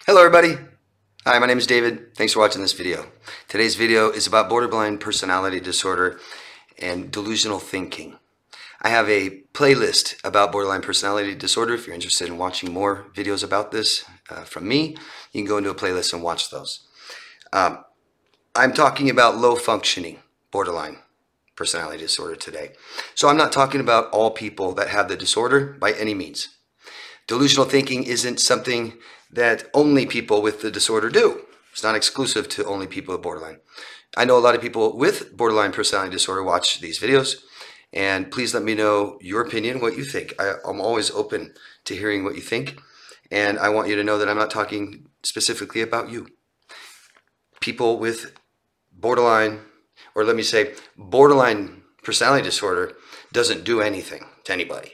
Hello everybody. Hi, my name is David. Thanks for watching this video. Today's video is about borderline personality disorder and delusional thinking. I have a playlist about borderline personality disorder. If you're interested in watching more videos about this from me, you can go into a playlist and watch those. I'm talking about low functioning borderline personality disorder today. So I'm not talking about all people that have the disorder by any means. Delusional thinking isn't something that only people with the disorder do. It's not exclusive to only people with borderline. I know a lot of people with borderline personality disorder watch these videos, and please let me know your opinion, what you think. I'm always open to hearing what you think, and I want you to know that I'm not talking specifically about you. People with borderline, or let me say, borderline personality disorder doesn't do anything to anybody,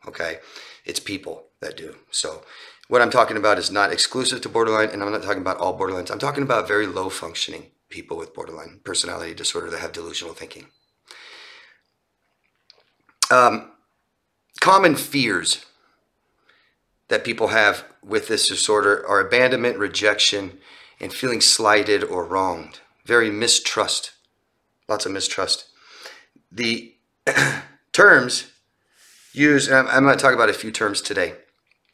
okay? It's people that do. So what I'm talking about is not exclusive to borderline, and I'm not talking about all borderlines. I'm talking about very low functioning people with borderline personality disorder that have delusional thinking. Common fears that people have with this disorder are abandonment, rejection, and feeling slighted or wronged. Very mistrust, lots of mistrust. The terms used, and I'm going to talk about a few terms today.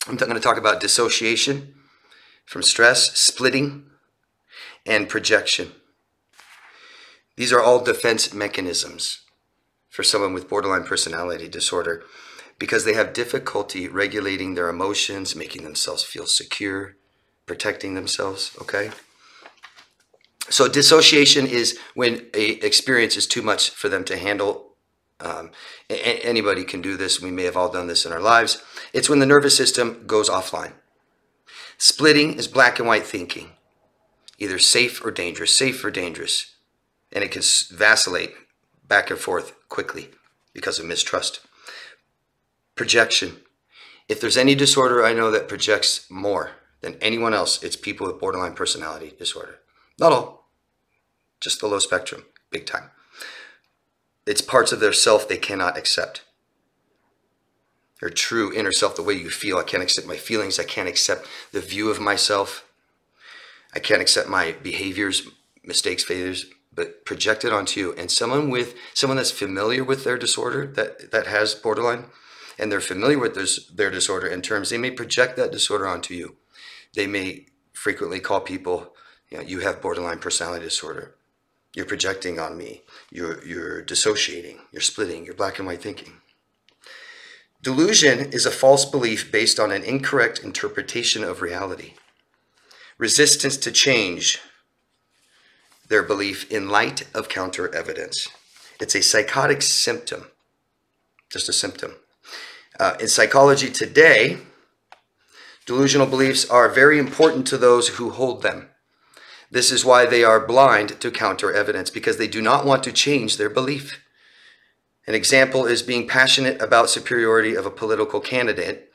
I'm going to talk about dissociation from stress, splitting, and projection. These are all defense mechanisms for someone with borderline personality disorder because they have difficulty regulating their emotions, making themselves feel secure, protecting themselves, okay? So dissociation is when an experience is too much for them to handle. Anybody can do this. We may have all done this in our lives. It's when the nervous system goes offline. Splitting is black and white thinking, either safe or dangerous, and it can vacillate back and forth quickly because of mistrust. Projection. If there's any disorder I know that projects more than anyone else, it's people with borderline personality disorder. Not all, just the low spectrum, big time. It's parts of their self they cannot accept. Their true inner self, the way you feel. I can't accept my feelings. I can't accept the view of myself. I can't accept my behaviors, mistakes, failures, but projected onto you. And someone that's familiar with their disorder, that has borderline, and they're familiar with their disorder in terms, they may project that disorder onto you. They may frequently call people, you have borderline personality disorder. You're projecting on me. You're dissociating. You're splitting. You're black and white thinking. Delusion is a false belief based on an incorrect interpretation of reality. Resistance to change their belief in light of counter evidence. It's a psychotic symptom, just a symptom. In psychology today, delusional beliefs are very important to those who hold them. This is why they are blind to counter evidence, because they do not want to change their belief. An example is being passionate about superiority of a political candidate.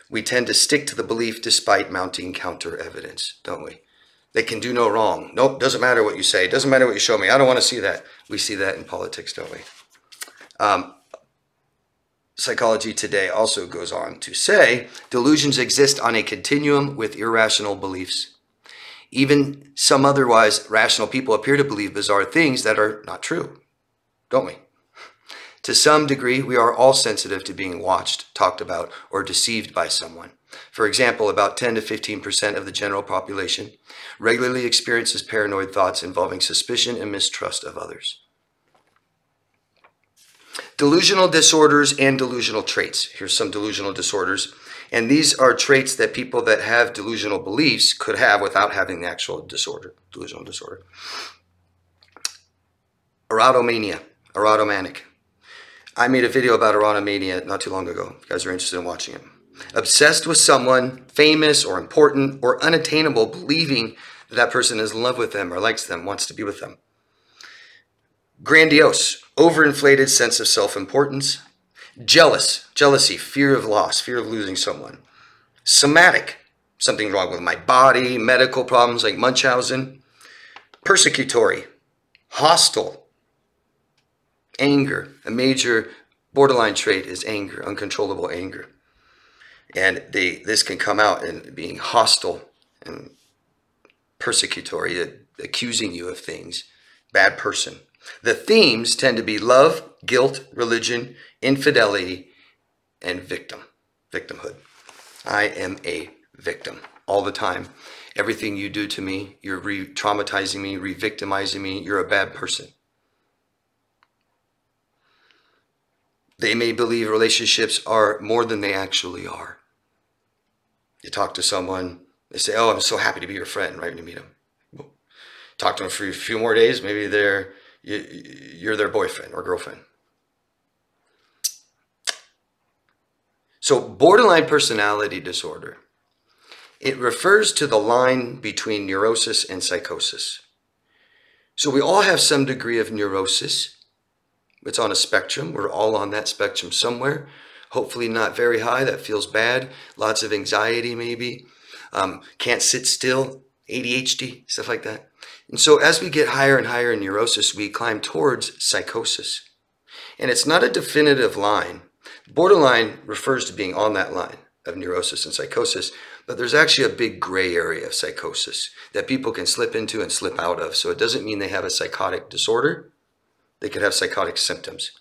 We tend to stick to the belief despite mounting counter evidence, don't we? They can do no wrong. Nope, doesn't matter what you say. Doesn't matter what you show me. I don't want to see that. We see that in politics, don't we? Psychology today also goes on to say delusions exist on a continuum with irrational beliefs. Even some otherwise rational people appear to believe bizarre things that are not true, don't we? To some degree, we are all sensitive to being watched, talked about, or deceived by someone. For example, about 10 to 15% of the general population regularly experiences paranoid thoughts involving suspicion and mistrust of others. Delusional disorders and delusional traits. Here's some delusional disorders. And these are traits that people that have delusional beliefs could have without having the actual disorder, delusional disorder. Erotomania, erotomanic. I made a video about erotomania not too long ago. If you guys are interested in watching it. Obsessed with someone famous or important or unattainable, believing that that person is in love with them or likes them, wants to be with them. Grandiose, overinflated sense of self-importance. Jealousy, fear of loss, fear of losing someone. Somatic, something wrong with my body, medical problems like Munchausen. Persecutory, hostile. Anger, a major borderline trait is anger, uncontrollable anger. And this can come out in being hostile and persecutory, accusing you of things. Bad person. The themes tend to be love, guilt, religion, infidelity, and victimhood. I am a victim all the time. Everything you do to me, you're re-traumatizing me, re-victimizing me, you're a bad person. They may believe relationships are more than they actually are. You talk to someone, they say, oh, I'm so happy to be your friend, right when you meet them. Talk to them for a few more days, maybe you're their boyfriend or girlfriend. So borderline personality disorder, it refers to the line between neurosis and psychosis. So we all have some degree of neurosis. It's on a spectrum. We're all on that spectrum somewhere. Hopefully not very high. That feels bad. Lots of anxiety maybe. Can't sit still. ADHD, stuff like that. And so as we get higher and higher in neurosis, we climb towards psychosis. And it's not a definitive line. Borderline refers to being on that line of neurosis and psychosis, but there's actually a big gray area of psychosis that people can slip into and slip out of. So it doesn't mean they have a psychotic disorder. They could have psychotic symptoms,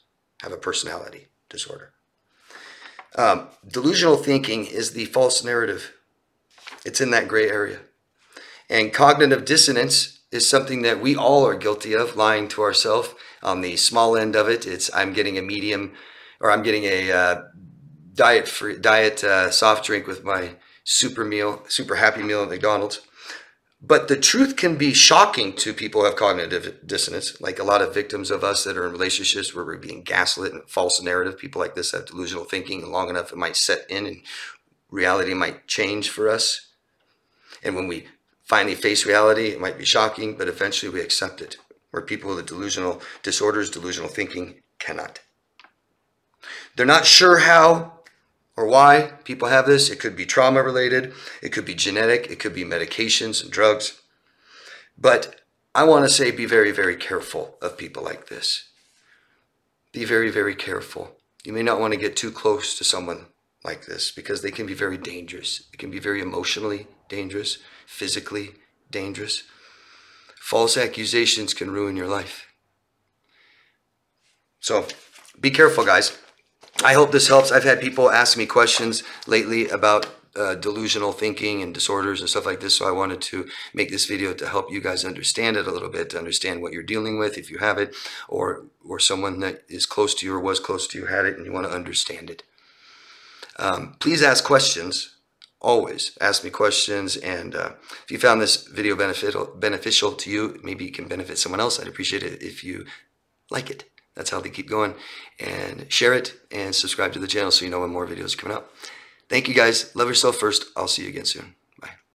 have a personality disorder. Delusional thinking is the false narrative. It's in that gray area. And cognitive dissonance is something that we all are guilty of, lying to ourselves. On the small end of it, it's I'm getting a medium, or I'm getting a diet soft drink with my super happy meal at McDonald's. But the truth can be shocking to people who have cognitive dissonance, like a lot of victims of us that are in relationships where we're being gaslit and false narrative. People like this have delusional thinking, and long enough it might set in and reality might change for us. And when we finally face reality, it might be shocking, but eventually we accept it. Where people with delusional disorders, delusional thinking cannot. They're not sure how or why people have this. It could be trauma related. It could be genetic. It could be medications and drugs. But I want to say be very, very careful of people like this. Be very, very careful. You may not want to get too close to someone like this because they can be very dangerous. It can be very emotionally dangerous, physically dangerous. False accusations can ruin your life. So be careful, guys. I hope this helps. I've had people ask me questions lately about delusional thinking and disorders and stuff like this. So I wanted to make this video to help you guys understand it a little bit, to understand what you're dealing with if you have it, or someone that is close to you or was close to you had it and you want to understand it. Please ask questions. Always ask me questions. And if you found this video beneficial to you, maybe you can benefit someone else. I'd appreciate it if you like it. That's how they keep going. And share it and subscribe to the channel so you know when more videos are coming out. Thank you guys. Love yourself first. I'll see you again soon.